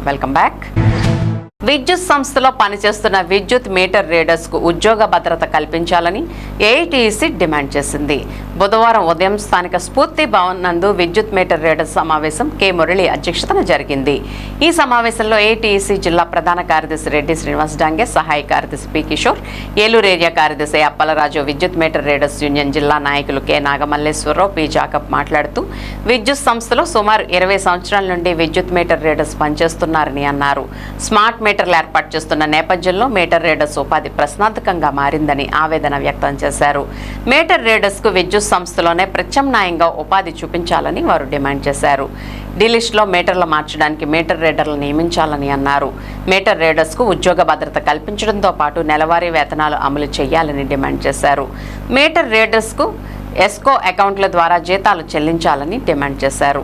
Welcome back. విద్యుత్ సంస్థలో పనిచేస్తున్న విద్యుత్ మీటర్ రీడర్స్ కు ఉద్యోగ భద్రత కల్పించాలని ఏఐటీసీ డిమాండ్ చేసింది. బుధవారం ఉదయం స్థానిక స్ఫూర్తి భవన్ నందు విద్యుత్ మీటర్ రీడర్స్ సమావేశం కె మురళి అధ్యక్షతన జరిగింది. ఈ సమావేశంలో ఏఐటీసీ జిల్లా ప్రధాన కార్యదర్శి రెడ్డి శ్రీనివాస్ డాంగే, సహాయ కార్యదర్శి పి కిషోర్, ఏలూరు ఏరియా కార్యదర్శి అప్పలరాజు, విద్యుత్ మీటర్ రీడర్స్ యూనియన్ జిల్లా నాయకులు కె నాగమల్లేశ్వరరావు, పి జాకబ్ మాట్లాడుతూ విద్యుత్ సంస్థలో సుమారు 20 సంవత్సరాల నుండి విద్యుత్ మీటర్ రీడర్స్ పనిచేస్తున్నారని అన్నారు. స్మార్ట్ మీటర్లు ఏర్పాటు చేస్తున్న నేపథ్యంలో మీటర్ రీడర్స్ ఉపాధి ప్రశ్నార్థకంగా మారిందని ఆవేదన వ్యక్తం చేశారు. మీటర్ రీడర్స్ కు విద్యుత్ సంస్థలోనే ప్రత్యామ్నాయంగా ఉపాధి చూపించాలని వారు డిమాండ్ చేశారు. డీలిస్ట్లో మీటర్లు మార్చడానికి మీటర్ రీడర్లు నియమించాలని అన్నారు. మీటర్ రీడర్స్ కు ఉద్యోగ భద్రత కల్పించడంతో పాటు నెలవారీ వేతనాలు అమలు చేయాలని డిమాండ్ చేశారు. మీటర్ రీడర్స్ కు ఎస్కో అకౌంట్ల ద్వారా జీతాలు చెల్లించాలని డిమాండ్ చేశారు.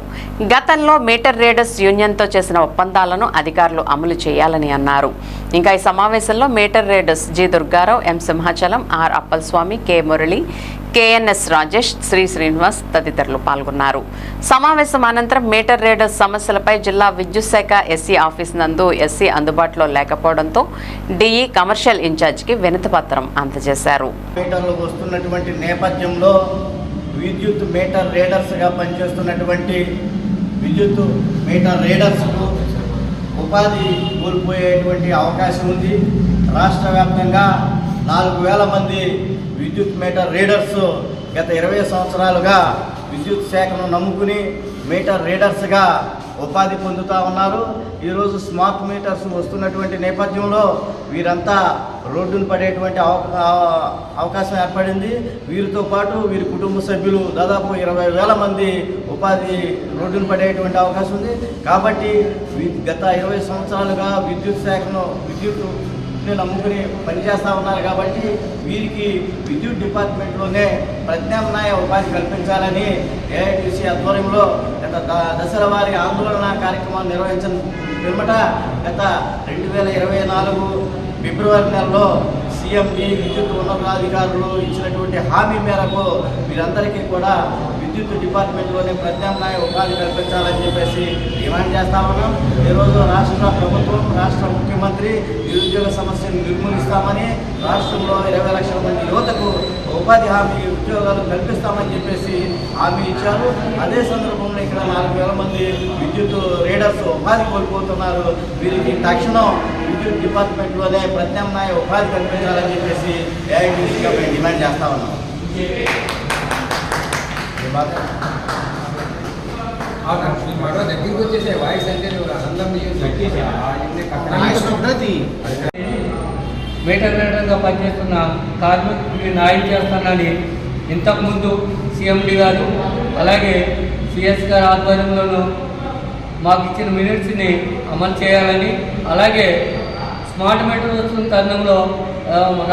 గతంలో మీటర్ రీడర్స్ యూనియన్తో చేసిన ఒప్పందాలను అధికారులు అమలు చేయాలని అన్నారు. ఇంకా ఈ సమావేశంలో meter readers G Durgarao, M Simhachalam, R Appalaswamy, K Murali, KNS Rajesh, Sri Srinivas తదితరులు పాల్గొన్నారు. సమావేశం అనంతరం మీటర్ రీడర్స్ సమస్యలపై జిల్లా విద్యుత్ శాఖ ఎస్సీ ఆఫీస్ నందు ఎస్సీ అందుబాటులో లేకపోవడంతో డిఈ కమర్షియల్ ఇన్ఛార్జికి వినతి పత్రం అందజేశారు. మీటర్లు వస్తున్నటువంటి నేపథ్యంలో విద్యుత్ మీటర్ రీడర్స్గా పనిచేస్తున్నటువంటి విద్యుత్ మీటర్ రీడర్స్కు ఉపాధి కోల్పోయేటువంటి అవకాశం ఉంది. రాష్ట్ర వ్యాప్తంగా 4,000 మంది విద్యుత్ మీటర్ రీడర్స్ గత 20 సంవత్సరాలుగా విద్యుత్ శాఖను నమ్ముకుని మీటర్ రీడర్స్గా ఉపాధి పొందుతూ ఉన్నారు. ఈరోజు స్మార్ట్ మీటర్స్ వస్తున్నటువంటి నేపథ్యంలో వీరంతా రోడ్డును పడేటువంటి అవకాశం ఏర్పడింది. వీరితో పాటు వీరి కుటుంబ సభ్యులు దాదాపు 20,000 మంది ఉపాధి రోడ్డును పడేటువంటి అవకాశం ఉంది. కాబట్టి గత 20 సంవత్సరాలుగా విద్యుత్ శాఖను నమ్ముకుని పనిచేస్తూ ఉన్నారు. కాబట్టి వీరికి విద్యుత్ డిపార్ట్మెంట్లోనే ప్రత్యామ్నాయ ఉపాధి కల్పించాలని ఏఐటీసీ ఆధ్వర్యంలో గత దశల వారి ఆందోళన కార్యక్రమాన్ని నిర్వహించిన పిమ్మట గత 2024 ఫిబ్రవరి నెలలో సీఎండి విద్యుత్ ఉన్నతాధికారులు ఇచ్చినటువంటి హామీ మేరకు వీరందరికీ కూడా విద్యుత్ డిపార్ట్మెంట్లోనే ప్రత్యామ్నాయ ఉపాధి కల్పించాలని చెప్పేసి డిమాండ్ చేస్తా ఉన్నాం. ఈరోజు రాష్ట్ర ప్రభుత్వం, రాష్ట్ర ముఖ్యమంత్రి నిరుద్యోగ సమస్యను నిర్మూలిస్తామని, రాష్ట్రంలో 20 లక్షల మంది యువతకు ఉపాధి హామీ ఉద్యోగాలు కల్పిస్తామని చెప్పేసి హామీ ఇచ్చారు. అదే సందర్భంలో ఇక్కడ 4,000 మంది విద్యుత్ రీడర్స్ ఉపాధి కోల్పోతున్నారు. వీరికి తక్షణం విద్యుత్ డిపార్ట్మెంట్లోనే ప్రత్యామ్నాయ ఉపాధి కల్పించాలని చెప్పేసి ఏఐటీసీగా మేము డిమాండ్ చేస్తా ఉన్నాం. మీటర్ రీడర్గా పనిచేస్తున్న కార్మికుడికి న్యాయం చేస్తానని ఇంతకుముందు సీఎండి గారు అలాగే సిఎస్ గారి ఆధ్వర్యంలోనూ మాకు ఇచ్చిన మినిట్స్ని అమలు చేయాలని, అలాగే స్మార్ట్ మీటర్ వస్తున్న తరుణంలో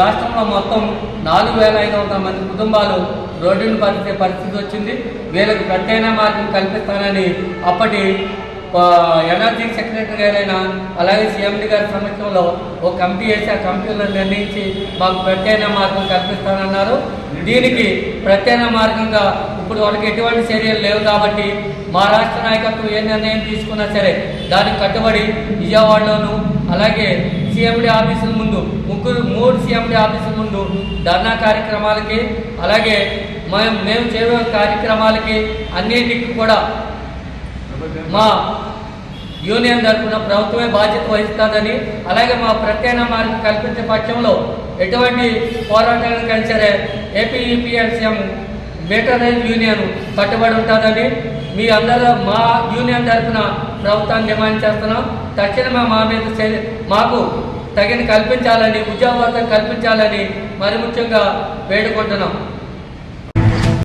రాష్ట్రంలో మొత్తం 4,500 మంది కుటుంబాలు రోడ్డును పరిచే పరిస్థితి వచ్చింది. వీళ్ళకి ప్రత్యామ్నాయ మార్గం కల్పిస్తానని అప్పటి ఎనర్జీ సెక్రటరీ గారైనా అలాగే సీఎండి గారి సమక్షంలో ఒక కమిటీ వేసి ఆ కమిటీలో నిర్ణయించి మాకు ప్రత్యామ్నాయ మార్గం కల్పిస్తానన్నారు. దీనికి ప్రత్యామ్నాయ మార్గంగా ఇప్పుడు వాళ్ళకి ఎటువంటి చర్యలు లేవు. కాబట్టి మా రాష్ట్ర నాయకత్వం ఏ నిర్ణయం తీసుకున్నా సరే దానికి కట్టుబడి విజయవాడలోను అలాగే సీఎండి ఆఫీసుల ముందు 3 సీఎండి ఆఫీసుల ముందు ధర్నా కార్యక్రమాలకి అలాగే మేము చేయే కార్యక్రమాలకి అన్నింటికి కూడా మా యూనియన్ తరఫున ప్రభుత్వమే బాధ్యత వహిస్తుందని, అలాగే మా ప్రత్యామ్నాయ మార్గం కల్పించే పక్షంలో ఎటువంటి పోరాటానికైనా సరే ఏపీఈపీఎల్సీఎం మీటర్ యూనియన్ కట్టుబడి ఉంటుందని మీ అందరూ మా యూనియన్ తరఫున ప్రభుత్వాన్ని డిమాండ్ చేస్తున్నాం. తక్షణమే మా మీద మాకు తగిన కల్పించాలని, ఉద్యోగ కల్పించాలని మరి ముఖ్యంగా వేడుకుంటున్నాం.